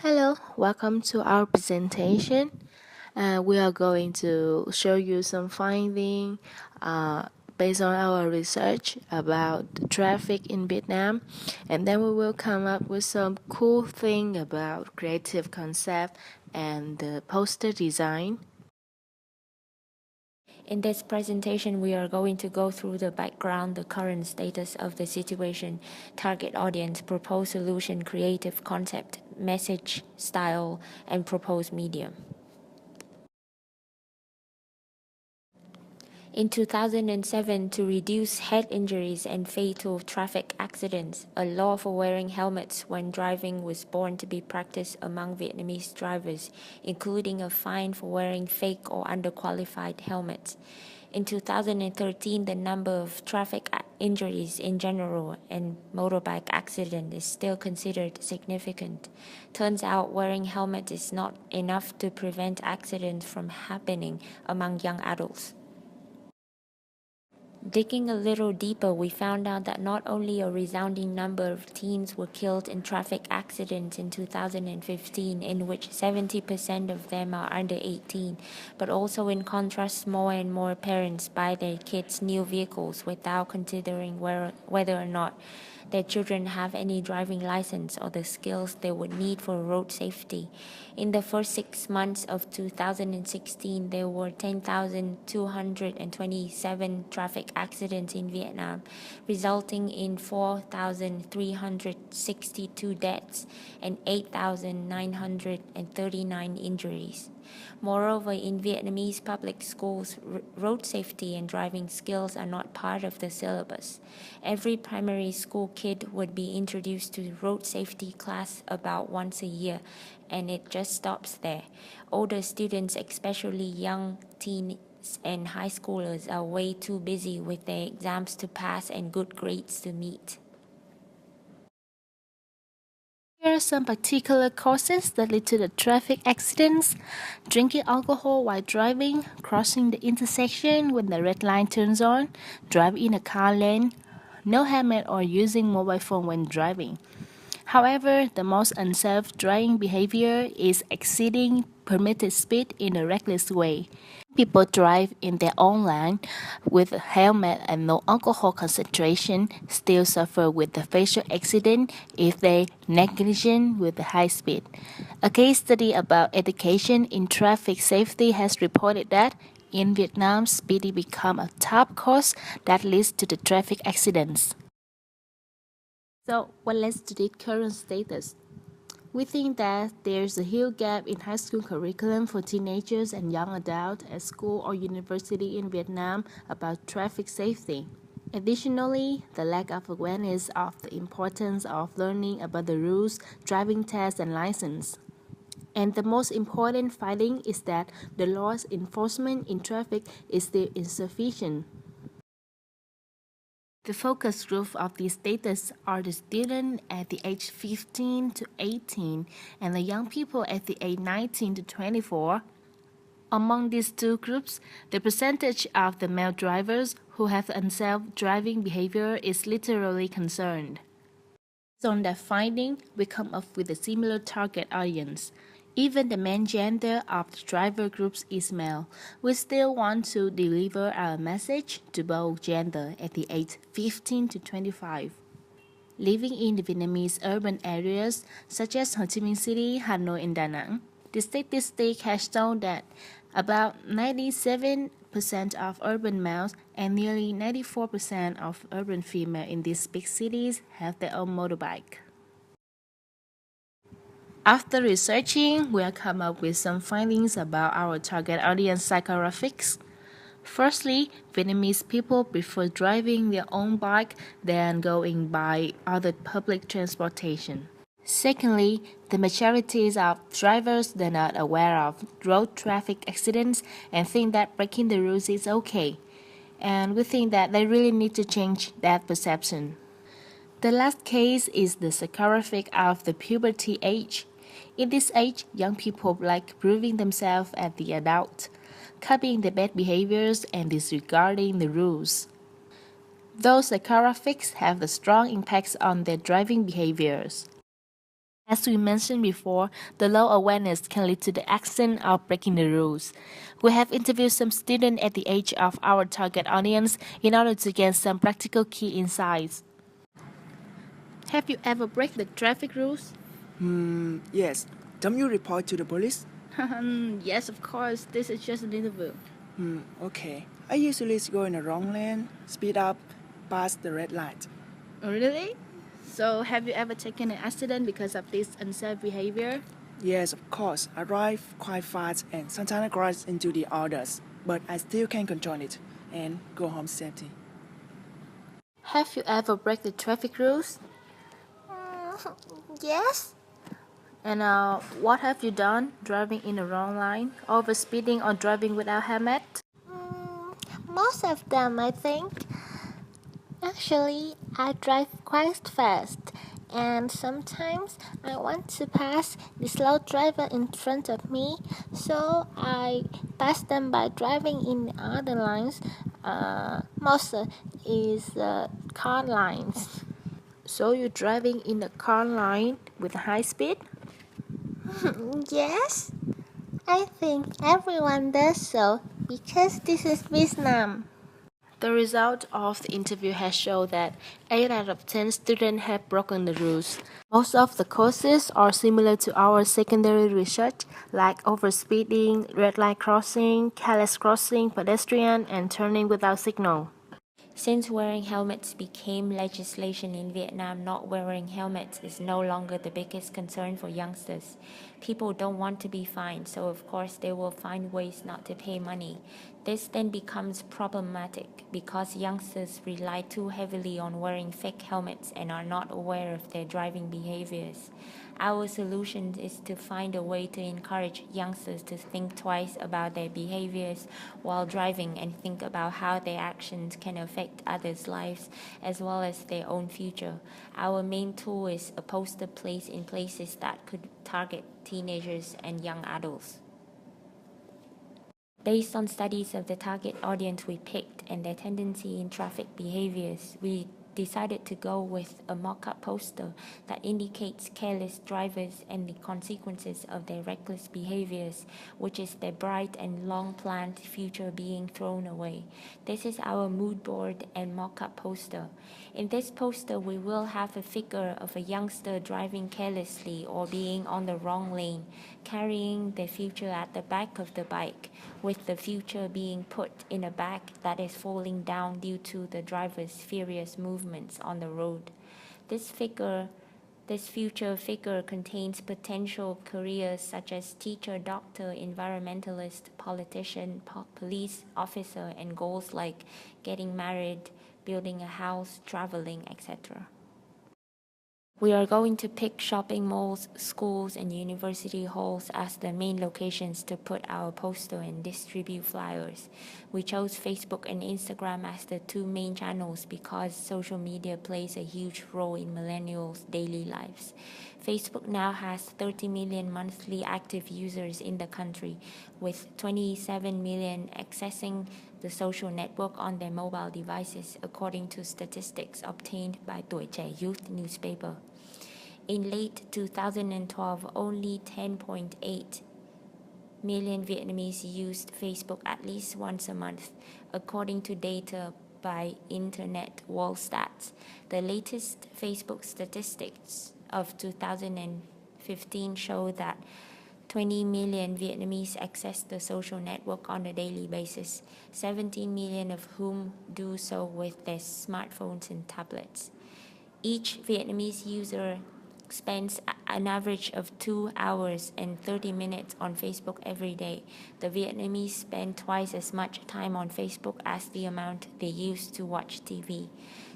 Hello, welcome to our presentation. We are going to show you some findings based on our research about the traffic in Vietnam, and then we will come up with some cool thing about creative concept and the poster design. In this presentation, we are going to go through the background, the current status of the situation, target audience, proposed solution, creative concept, message, style, and proposed medium. In 2007, to reduce head injuries and fatal traffic accidents, a law for wearing helmets when driving was born to be practiced among Vietnamese drivers, including a fine for wearing fake or underqualified helmets. In 2013, the number of traffic injuries in general and motorbike accidents is still considered significant. Turns out wearing helmets is not enough to prevent accidents from happening among young adults. Digging a little deeper, we found out that not only a resounding number of teens were killed in traffic accidents in 2015, in which 70% of them are under 18, but also in contrast, more and more parents buy their kids new vehicles without considering whether or not their children have any driving license or the skills they would need for road safety. In the first 6 months of 2016, there were 10,227 traffic accidents in Vietnam, resulting in 4,362 deaths and 8,939 injuries. Moreover, in Vietnamese public schools, road safety and driving skills are not part of the syllabus. Every primary school kid would be introduced to road safety class about once a year, and it just stops there. Older students, especially young teens and high schoolers, are way too busy with their exams to pass and good grades to meet. Here are some particular causes that lead to the traffic accidents: drinking alcohol while driving, crossing the intersection when the red light turns on, driving in a car lane, no helmet or using mobile phone when driving. However, the most unsafe driving behavior is exceeding permitted speed in a reckless way. People drive in their own lane with a helmet and no alcohol concentration still suffer with the fatal accident if they negligent with the high speed. A case study about education in traffic safety has reported that in Vietnam, speeding become a top cause that leads to the traffic accidents. So, let's to the current status. We think that there's a huge gap in high school curriculum for teenagers and young adults at school or university in Vietnam about traffic safety. Additionally, the lack of awareness of the importance of learning about the rules, driving tests, and license. And the most important finding is that the law's enforcement in traffic is still insufficient. The focus group of these data are the students at the age 15 to 18 and the young people at the age 19 to 24. Among these two groups, the percentage of the male drivers who have unsafe driving behavior is literally concerned. Based on that finding, we come up with a similar target audience. Even the main gender of the driver groups is male. We still want to deliver our message to both gender at the age 15 to 25. Living in the Vietnamese urban areas such as Ho Chi Minh City, Hanoi, and Da Nang, the statistic has shown that about 97% of urban males and nearly 94% of urban females in these big cities have their own motorbike. After researching, we have come up with some findings about our target audience psychographics. Firstly, Vietnamese people prefer driving their own bike than going by other public transportation. Secondly, the majority of drivers are not aware of road traffic accidents and think that breaking the rules is okay. And we think that they really need to change that perception. The last case is the psychographic of the puberty age. In this age, young people like proving themselves as the adult, copying the bad behaviors and disregarding the rules. Those psychographics have a strong impact on their driving behaviors. As we mentioned before, the low awareness can lead to the accident or breaking the rules. We have interviewed some students at the age of our target audience in order to get some practical key insights. Have you ever break the traffic rules? Yes. Don't you report to the police? Yes, of course. This is just an interview. Okay. I usually go in the wrong lane, speed up, pass the red light. Really? So, have you ever taken an accident because of this unsafe behavior? Yes, of course. I drive quite fast and sometimes I crash into the others, but I still can control it and go home safely. Have you ever break the traffic rules? Yes, And what have you done? Driving in the wrong line, overspeeding, or driving without helmet? most of them, I think. Actually, I drive quite fast, and sometimes I want to pass the slow driver in front of me, so I pass them by driving in other lines. Most is car lines. So you're driving in a car line with high speed? Yes, I think everyone does so because this is Vietnam. The result of the interview has shown that 8 out of 10 students have broken the rules. Most of the causes are similar to our secondary research, like overspeeding, red light crossing, careless crossing, pedestrian, and turning without signal. Since wearing helmets became legislation in Vietnam, not wearing helmets is no longer the biggest concern for youngsters. People don't want to be fined, so of course they will find ways not to pay money. This then becomes problematic because youngsters rely too heavily on wearing fake helmets and are not aware of their driving behaviors. Our solution is to find a way to encourage youngsters to think twice about their behaviors while driving and think about how their actions can affect others' lives as well as their own future. Our main tool is a poster placed in places that could target teenagers and young adults. Based on studies of the target audience we picked and their tendency in traffic behaviors, we decided to go with a mock-up poster that indicates careless drivers and the consequences of their reckless behaviors, which is their bright and long-planned future being thrown away. This is our mood board and mock-up poster. In this poster, we will have a figure of a youngster driving carelessly or being on the wrong lane, carrying their future at the back of the bike, with the future being put in a bag that is falling down due to the driver's furious movements on the road. This future figure contains potential careers such as teacher, doctor, environmentalist, politician, police officer, and goals like getting married, building a house, traveling, etc. We are going to pick shopping malls, schools, and university halls as the main locations to put our poster and distribute flyers. We chose Facebook and Instagram as the two main channels because social media plays a huge role in millennials' daily lives. Facebook now has 30 million monthly active users in the country, with 27 million accessing the social network on their mobile devices, according to statistics obtained by Tuổi Trẻ Youth newspaper. In late 2012, only 10.8 million Vietnamese used Facebook at least once a month, according to data by Internet Wall Stats. The latest Facebook statistics of 2015 show that 20 million Vietnamese access the social network on a daily basis, 17 million of whom do so with their smartphones and tablets. Each Vietnamese user spends an average of 2 hours and 30 minutes on Facebook every day. The Vietnamese spend twice as much time on Facebook as the amount they use to watch TV.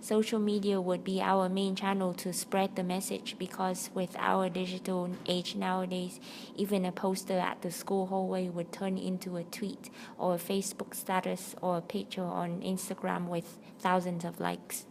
Social media would be our main channel to spread the message because with our digital age nowadays, even a poster at the school hallway would turn into a tweet or a Facebook status or a picture on Instagram with thousands of likes.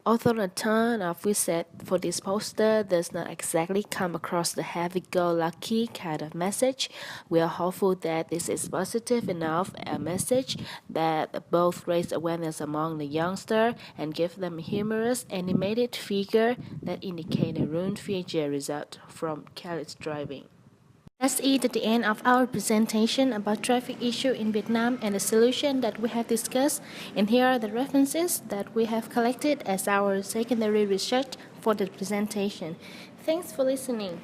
Although the tone of visit for this poster does not exactly come across the happy-go-lucky kind of message, we are hopeful that this is positive enough a message that both raise awareness among the youngster and give them a humorous animated figure that indicate a ruined future result from careless driving. That's it at the end of our presentation about traffic issue in Vietnam and the solution that we have discussed. And here are the references that we have collected as our secondary research for the presentation. Thanks for listening.